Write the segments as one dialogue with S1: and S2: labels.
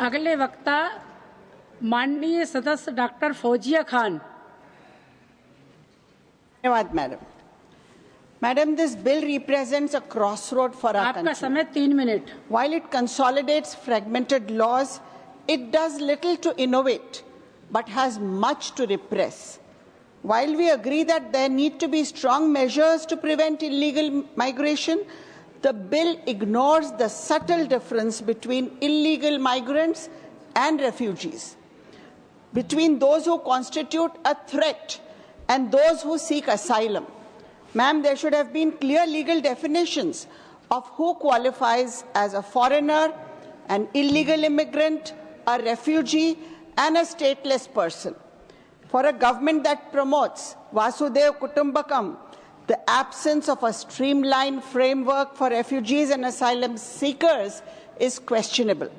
S1: अगले वक्ता माननीय सदस्य डॉक्टर फौजिया खान।
S2: धन्यवाद madam. Madam, this bill represents a crossroad for our country.
S1: आपका समय 3 minute.
S2: While it consolidates fragmented laws, it does little to innovate, but has much to repress. While we agree that there need to be strong measures to prevent illegal migration, the bill ignores the subtle difference between illegal migrants and refugees, between those who constitute a threat and those who seek asylum. Ma'am, there should have been clear legal definitions of who qualifies as a foreigner, an illegal immigrant, a refugee, and a stateless person. For a government that promotes Vasudev Kutumbakam, the absence of a streamlined framework for refugees and asylum seekers is questionable.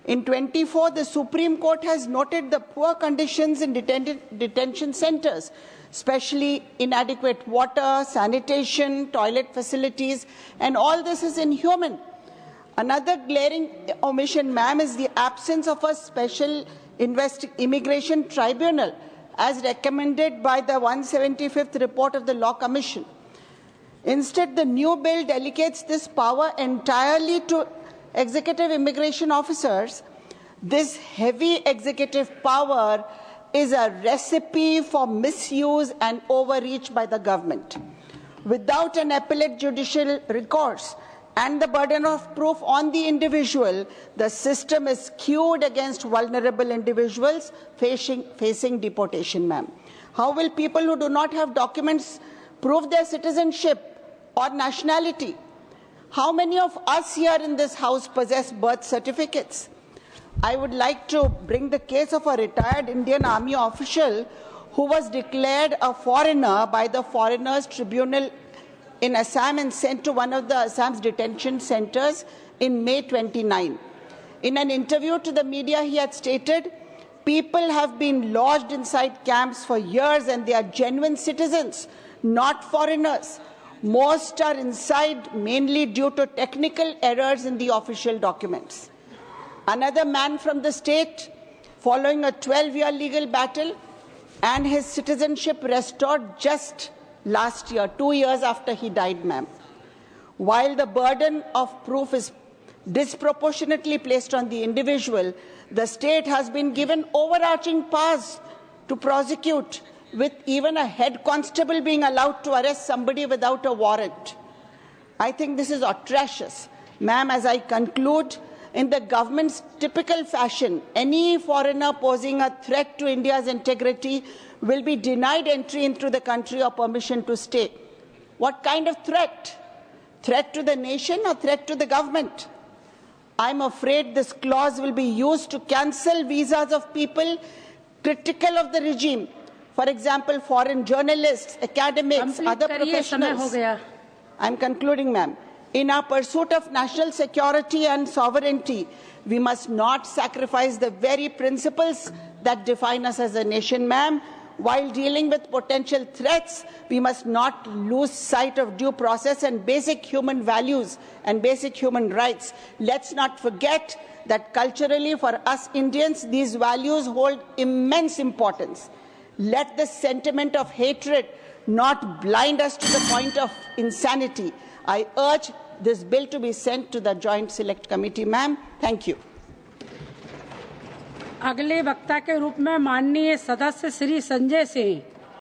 S2: In 24, the Supreme Court has noted the poor conditions in detention centers, especially inadequate water, sanitation, toilet facilities, and all this is inhuman. Another glaring omission, ma'am, is the absence of a special immigration tribunal as recommended by the 175th report of the Law Commission. Instead, the new bill delegates this power entirely to executive immigration officers. This heavy executive power is a recipe for misuse and overreach by the government. Without an appellate judicial recourse and the burden of proof on the individual, the system is skewed against vulnerable individuals facing deportation, ma'am. How will people who do not have documents prove their citizenship or nationality? How many of us here in this House possess birth certificates? I would like to bring the case of a retired Indian Army official who was declared a foreigner by the Foreigners Tribunal in Assam and sent to one of the Assam's detention centers in May 29. In an interview to the media, he had stated, "People have been lodged inside camps for years and they are genuine citizens, not foreigners. Most are inside mainly due to technical errors in the official documents." Another man from the state, following a 12-year legal battle and his citizenship restored just last year, 2 years after he died, ma'am. While the burden of proof is disproportionately placed on the individual, the state has been given overarching powers to prosecute, with even a head constable being allowed to arrest somebody without a warrant. I think this is atrocious. Ma'am, as I conclude, in the government's typical fashion, any foreigner posing a threat to India's integrity will be denied entry into the country or permission to stay. What kind of threat? Threat to the nation or threat to the government? I'm afraid this clause will be used to cancel visas of people critical of the regime. For example, foreign journalists, academics, other professionals. I'm concluding, ma'am. In our pursuit of national security and sovereignty, we must not sacrifice the very principles that define us as a nation, ma'am. While dealing with potential threats, we must not lose sight of due process and basic human values and basic human rights. Let's not forget that culturally, for us Indians, these values hold immense importance. Let the sentiment of hatred not blind us to the point of insanity. I urge this bill to be sent to the Joint Select Committee, ma'am. Thank you.
S1: अगले वक्ता के रूप में माननीय सदस्य श्री संजय सिंह।